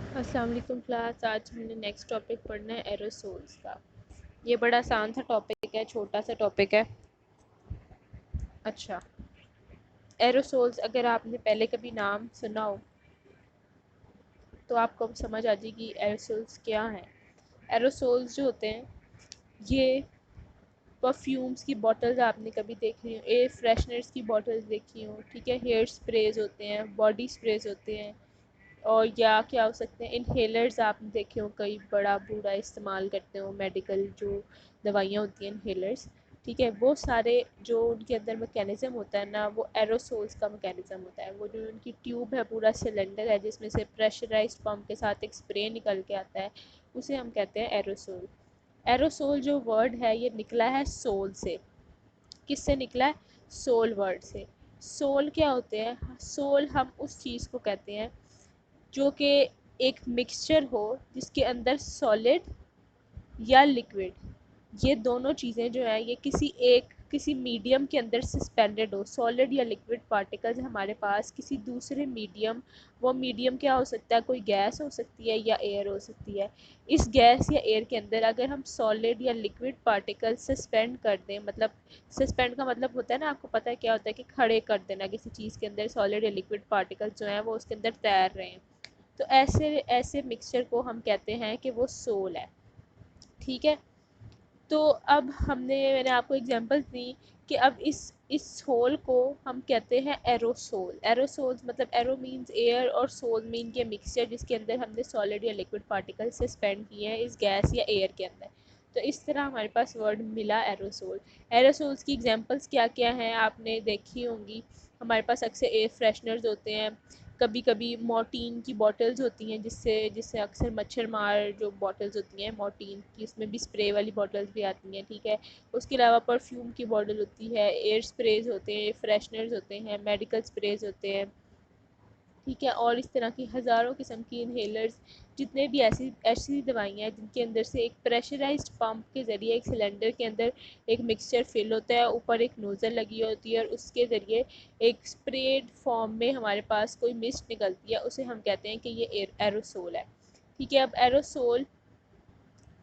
अस्सलाम वालेकुम क्लास। आज हमने नेक्स्ट टॉपिक पढ़ना है एरोसोल्स का। ये बड़ा आसान सा टॉपिक है, छोटा सा टॉपिक है। अच्छा, एरोसोल्स अगर आपने पहले कभी नाम सुना हो तो आपको समझ आ जाएगी एरोसोल्स क्या हैं। एरोसोल्स जो होते हैं ये परफ्यूम्स की बॉटल्स आपने कभी देखी हो, एयर फ्रेशनर्स की बॉटल्स देखी हो, ठीक है। हेयर स्प्रेज होते हैं, बॉडी स्प्रेज होते हैं, और या क्या हो सकते हैं इनहेलर्स आपने देखे हो, कई बड़ा बूढ़ा इस्तेमाल करते हो, मेडिकल जो दवाइयाँ होती हैं इनहेलर्स, ठीक है। वो सारे जो उनके अंदर मैकेनिज़्म होता है ना, वो एरोसोल्स का मैकेनिज़्म होता है। वो जो उनकी ट्यूब है, पूरा सिलेंडर है जिसमें से प्रेशराइज्ड पंप के साथ एक स्प्रे निकल के आता है, उसे हम कहते हैं एरोसोल। एरोसोल जो वर्ड है ये निकला है सोल से। किससे निकला है? सोल वर्ड से। सोल क्या होते हैं? सोल हम उस चीज़ को कहते हैं जो कि एक मिक्सचर हो जिसके अंदर सॉलिड या लिक्विड, ये दोनों चीज़ें जो है ये किसी मीडियम के अंदर सस्पेंडेड हो। सॉलिड या लिक्विड पार्टिकल्स हमारे पास किसी दूसरे मीडियम, वो मीडियम क्या हो सकता है? कोई गैस हो सकती है या एयर हो सकती है। इस गैस या एयर के अंदर अगर हम सॉलिड या लिक्विड पार्टिकल सस्पेंड कर दें, मतलब सस्पेंड का मतलब होता है ना, आपको पता है क्या होता है कि खड़े कर देना किसी चीज़ के अंदर, सॉलिड या लिक्विड पार्टिकल्स जो हैं वो उसके अंदर तैर रहे हैं, तो ऐसे ऐसे मिक्सचर को हम कहते हैं कि वो सोल है, ठीक है। तो अब मैंने आपको एग्जांपल्स दी कि अब इस होल को हम कहते हैं एरोसोल। एरोसोल्स मतलब एरो मींस एयर और सोल मीन के मिक्सचर जिसके अंदर हमने सॉलिड या लिक्विड पार्टिकल सस्पेंड किए हैं इस गैस या एयर के अंदर। तो इस तरह हमारे पास वर्ड मिला एरोसोल। एरोसोल्स की एग्जांपल्स क्या क्या हैं आपने देखी होंगी। हमारे पास अक्सर एयर फ्रेशनर्स होते हैं, कभी कभी मोर्टीन की बॉटल्स होती हैं जिससे जिससे अक्सर मच्छर मार जो बॉटल्स होती हैं मोर्टीन की, उसमें भी स्प्रे वाली बॉटल्स भी आती हैं, ठीक है। उसके अलावा परफ्यूम की बॉटल होती है, एयर स्प्रेज होते हैं, फ्रेशनर्स होते हैं, मेडिकल स्प्रेज होते हैं, ठीक है। और इस तरह की हज़ारों किस्म की इनहेलर्स, जितने भी ऐसी ऐसी दवाइयाँ हैं जिनके अंदर से एक प्रेशराइज्ड पंप के ज़रिए एक सिलेंडर के अंदर एक मिक्सचर फिल होता है, ऊपर एक नोज़ल लगी होती है और उसके ज़रिए एक स्प्रेड फॉर्म में हमारे पास कोई मिस्ट निकलती है, उसे हम कहते हैं कि ये एरोसोल है, ठीक है। अब एरोसोल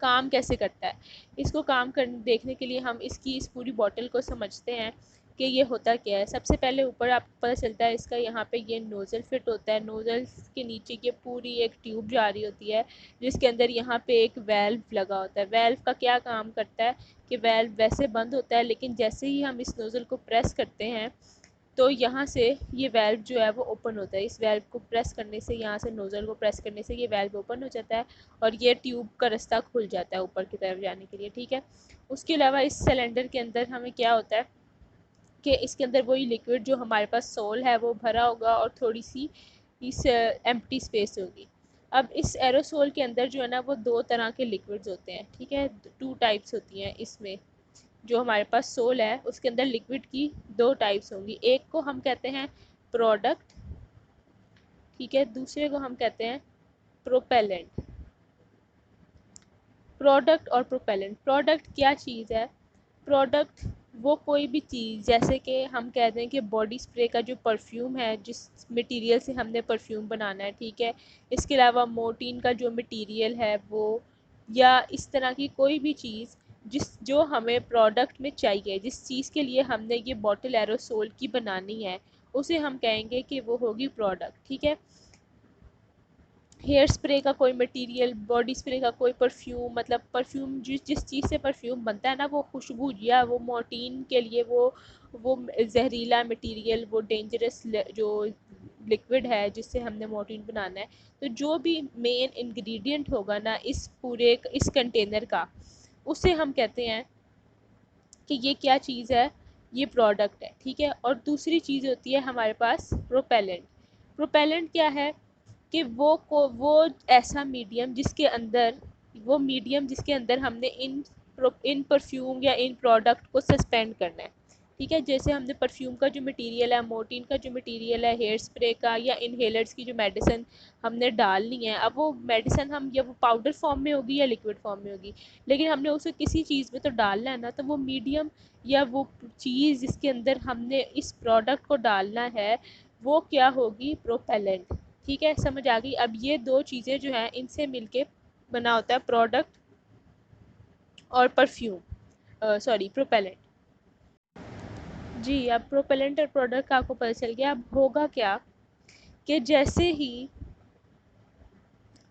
काम कैसे करता है, इसको काम कर देखने के लिए हम इसकी इस पूरी बॉटल को समझते हैं कि ये होता क्या है। सबसे पहले ऊपर आपको पता चलता है इसका, यहाँ पे ये नोज़ल फिट होता है, नोज़ल के नीचे ये पूरी एक ट्यूब जा रही होती है जिसके अंदर यहाँ पे एक वेल्व लगा होता है। वेल्व का क्या काम करता है कि वेल्व वैसे बंद होता है, लेकिन जैसे ही हम इस नोज़ल को प्रेस करते हैं तो यहाँ से ये वेल्व जो है वो ओपन होता है। इस वेल्व को प्रेस करने से, यहाँ से नोज़ल को प्रेस करने से ये वेल्व ओपन हो जाता है और ये ट्यूब का रास्ता खुल जाता है ऊपर की तरफ जाने के लिए, ठीक है। उसके अलावा इस सिलेंडर के अंदर हमें क्या होता है कि इसके अंदर वही लिक्विड जो हमारे पास सोल है वो भरा होगा और थोड़ी सी इस एम्प्टी स्पेस होगी। अब इस एरोसोल के अंदर जो है ना वो दो तरह के लिक्विड्स होते हैं, ठीक है। टू टाइप्स होती हैं इसमें। जो हमारे पास सोल है उसके अंदर लिक्विड की दो टाइप्स होंगी, एक को हम कहते हैं प्रोडक्ट, ठीक है, दूसरे को हम कहते हैं प्रोपेलेंट। प्रोडक्ट और प्रोपेलेंट, प्रोडक्ट क्या चीज़ है? प्रोडक्ट वो कोई भी चीज़, जैसे कि हम कहते हैं कि बॉडी स्प्रे का जो परफ्यूम है, जिस मटेरियल से हमने परफ्यूम बनाना है, ठीक है। इसके अलावा मोर्टीन का जो मटेरियल है वो, या इस तरह की कोई भी चीज़ जो हमें प्रोडक्ट में चाहिए, जिस चीज़ के लिए हमने ये बॉटल एरोसोल की बनानी है, उसे हम कहेंगे कि वो होगी प्रोडक्ट, ठीक है। हेयर स्प्रे का कोई मटेरियल, बॉडी स्प्रे का कोई परफ्यूम, मतलब परफ्यूम जिस चीज़ से परफ्यूम बनता है ना, वो खुशबू या वो मोर्टीन के लिए वो जहरीला मटेरियल, वो डेंजरस जो लिक्विड है जिससे हमने मोर्टीन बनाना है, तो जो भी मेन इंग्रेडिएंट होगा ना इस कंटेनर का, उसे हम कहते हैं कि ये क्या चीज़ है, ये प्रोडक्ट है, ठीक है। और दूसरी चीज़ होती है हमारे पास प्रोपेलेंट। प्रोपेलेंट क्या है कि वो ऐसा मीडियम जिसके अंदर, वो मीडियम जिसके अंदर हमने इन परफ्यूम या इन प्रोडक्ट को सस्पेंड करना है, ठीक है। जैसे हमने परफ्यूम का जो मटेरियल है, मोर्टीन का जो मटेरियल है, हेयर स्प्रे का या इनहेलर्स की जो मेडिसिन हमने डालनी है, अब वो मेडिसिन हम या वो पाउडर फॉर्म में होगी या लिक्विड फॉर्म में होगी, लेकिन हमने उसे किसी चीज़ में तो डालना है ना, तो वो मीडियम या वो चीज़ जिसके अंदर हमने इस प्रोडक्ट को डालना है वो क्या होगी? प्रोपेलेंट, ठीक है, समझ आ गई। अब ये दो चीज़ें जो हैं इनसे मिलके बना होता है प्रोडक्ट और परफ्यूम, सॉरी प्रोपेलेंट। जी, अब प्रोपेलेंट और प्रोडक्ट का आपको पता चल गया। अब होगा क्या कि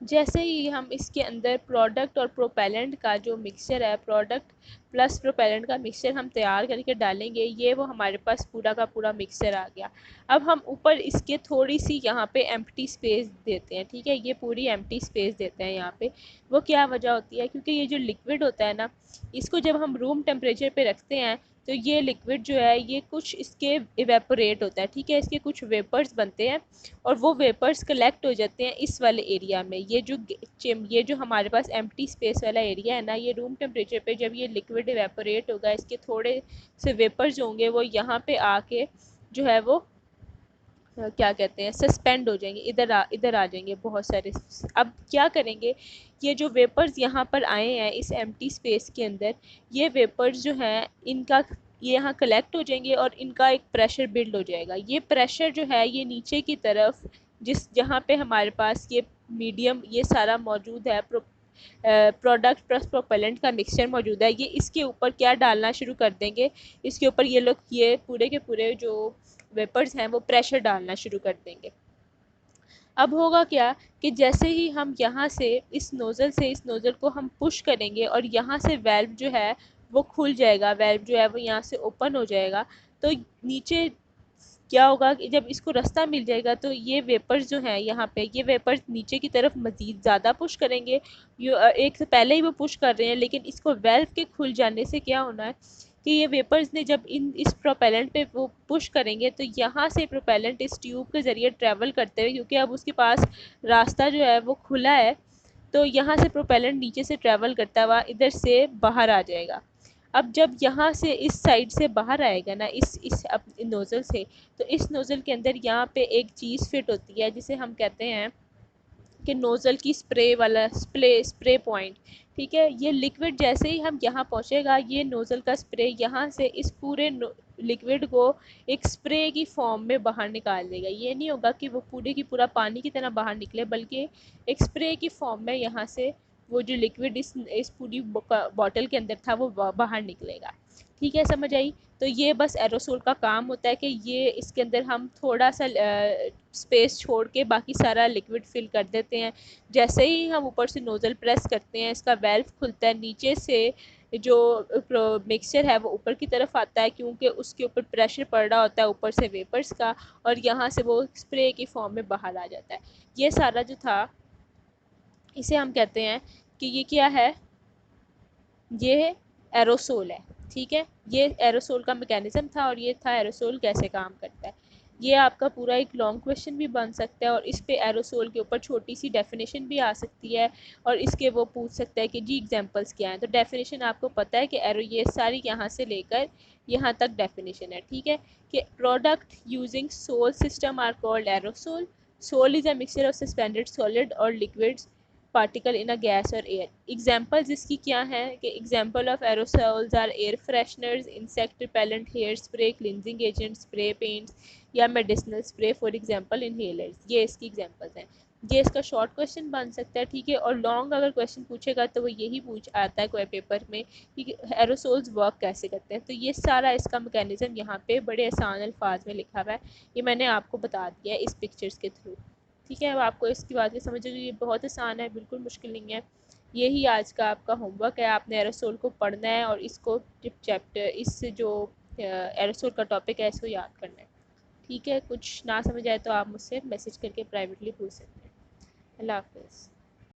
जैसे ही हम इसके अंदर प्रोडक्ट और प्रोपेलेंट का जो मिक्सचर है, प्रोडक्ट प्लस प्रोपेलेंट का मिक्सचर हम तैयार करके डालेंगे, ये वो हमारे पास पूरा का पूरा मिक्सचर आ गया। अब हम ऊपर इसके थोड़ी सी यहाँ पे एम्प्टी स्पेस देते हैं, ठीक है, ये पूरी एम्प्टी स्पेस देते हैं यहाँ पे। वो क्या वजह होती है, क्योंकि ये जो लिक्विड होता है ना, इसको जब हम रूम टेम्परेचर पे रखते हैं तो ये लिक्विड जो है ये कुछ इसके इवेपोरेट होता है, ठीक है, इसके कुछ वेपर्स बनते हैं और वो वेपर्स कलेक्ट हो जाते हैं इस वाले एरिया में। ये जो हमारे पास एम्प्टी स्पेस वाला एरिया है ना, ये रूम टेम्परेचर पे जब ये लिक्विड इवेपोरेट होगा, इसके थोड़े से वेपर्स होंगे वो यहाँ पे आके जो है वो क्या कहते हैं, सस्पेंड हो जाएंगे, इधर आ जाएंगे बहुत सारे। अब क्या करेंगे, ये जो वेपर्स यहाँ पर आए हैं इस एम्प्टी स्पेस के अंदर, ये वेपर्स जो हैं इनका ये यहाँ कलेक्ट हो जाएंगे और इनका एक प्रेशर बिल्ड हो जाएगा। ये प्रेशर जो है ये नीचे की तरफ जहाँ पे हमारे पास ये मीडियम ये सारा मौजूद है, प्रोडक्ट प्लस प्रोपेलेंट का मिक्सचर मौजूद है, ये इसके ऊपर क्या डालना शुरू कर देंगे, इसके ऊपर ये लोग ये पूरे के पूरे जो वेपर्स हैं वो प्रेशर डालना शुरू कर देंगे। अब होगा क्या कि जैसे ही हम यहाँ से इस नोज़ल को हम पुश करेंगे और यहाँ से वेल्व जो है वो खुल जाएगा, वेल्व जो है वो यहाँ से ओपन हो जाएगा। तो नीचे क्या होगा कि जब इसको रास्ता मिल जाएगा तो ये वेपर्स जो हैं यहाँ पे, ये वेपर्स नीचे की तरफ मज़ीद ज़्यादा पुश करेंगे। एक से पहले ही वो पुश कर रहे हैं, लेकिन इसको वेल्व के खुल जाने से क्या होना है कि ये वेपर्स ने जब इस प्रोपेलेंट पे वो पुश करेंगे तो यहाँ से प्रोपेलेंट इस ट्यूब के ज़रिए ट्रैवल करते हुए, क्योंकि अब उसके पास रास्ता जो है वो खुला है, तो यहाँ से प्रोपेलेंट नीचे से ट्रैवल करता हुआ इधर से बाहर आ जाएगा। अब जब यहाँ से इस साइड से बाहर आएगा ना इस नोज़ल से, तो इस नोज़ल के अंदर यहाँ पे एक चीज़ फिट होती है जिसे हम कहते हैं कि नोज़ल की स्प्रे वाला स्प्रे पॉइंट, ठीक है। ये लिक्विड जैसे ही हम यहाँ पहुँचेगा, ये नोज़ल का स्प्रे यहाँ से इस पूरे लिक्विड को एक स्प्रे की फॉर्म में बाहर निकाल देगा। ये नहीं होगा कि वो पूरे की पूरा पानी की तरह बाहर निकले, बल्कि एक स्प्रे की फॉर्म में यहाँ से वो जो लिक्विड इस पूरी बॉटल के अंदर था वो बाहर निकलेगा। ठीक है, समझ आई। तो ये बस एरोसोल का काम होता है कि ये इसके अंदर हम थोड़ा सा स्पेस छोड़ के बाकी सारा लिक्विड फिल कर देते हैं। जैसे ही हम ऊपर से नोज़ल प्रेस करते हैं, इसका वेल्व खुलता है, नीचे से जो मिक्सचर है वो ऊपर की तरफ आता है, क्योंकि उसके ऊपर प्रेशर पड़ रहा होता है ऊपर से वेपर्स का, और यहाँ से वो स्प्रे की फॉर्म में बाहर आ जाता है। ये सारा जो था इसे हम कहते हैं कि ये क्या है, ये एरोसोल है। ठीक है, ये एरोसोल का मैकेनिज़्म था और ये था एरोसोल कैसे काम करता है। ये आपका पूरा एक लॉन्ग क्वेश्चन भी बन सकता है और इस पे एरोसोल के ऊपर छोटी सी डेफिनेशन भी आ सकती है और इसके वो पूछ सकता है कि जी एग्जांपल्स क्या हैं। तो डेफिनेशन आपको पता है कि एरो ये सारी यहाँ से लेकर यहाँ तक डेफिनेशन है। ठीक है, कि product using sol system are called aerosol. Sol is a mixture of suspended solid और liquids particle in a gas और एयर। एग्जाम्पल्स इसकी क्या हैं कि example of aerosols are air fresheners, insect repellent, hair spray, cleansing agent, spray paints या medicinal spray, for example inhalers. ये इसकी examples हैं। ये इसका शॉर्ट क्वेश्चन बन सकता है। ठीक है, और लॉन्ग अगर क्वेश्चन पूछेगा तो वो यही पूछ आता है कोई पेपर में कि एरोसोल्स वर्क कैसे करते हैं। तो ये सारा इसका मैकेनिज्म यहाँ पे बड़े आसान अल्फाज में लिखा हुआ है, ये मैंने आपको बता दिया है इस पिक्चर्स के थ्रू। ठीक है, अब आपको इसकी बात समझ लीजिए, ये बहुत आसान है, बिल्कुल मुश्किल नहीं है। यही आज का आपका होमवर्क है, आपने एरोसोल को पढ़ना है और इसको चैप्टर इस जो एरोसोल का टॉपिक है इसको याद करना है। ठीक है, कुछ ना समझ आए तो आप मुझसे मैसेज करके प्राइवेटली पूछ सकते हैं। अल्लाह हाफ़िज़।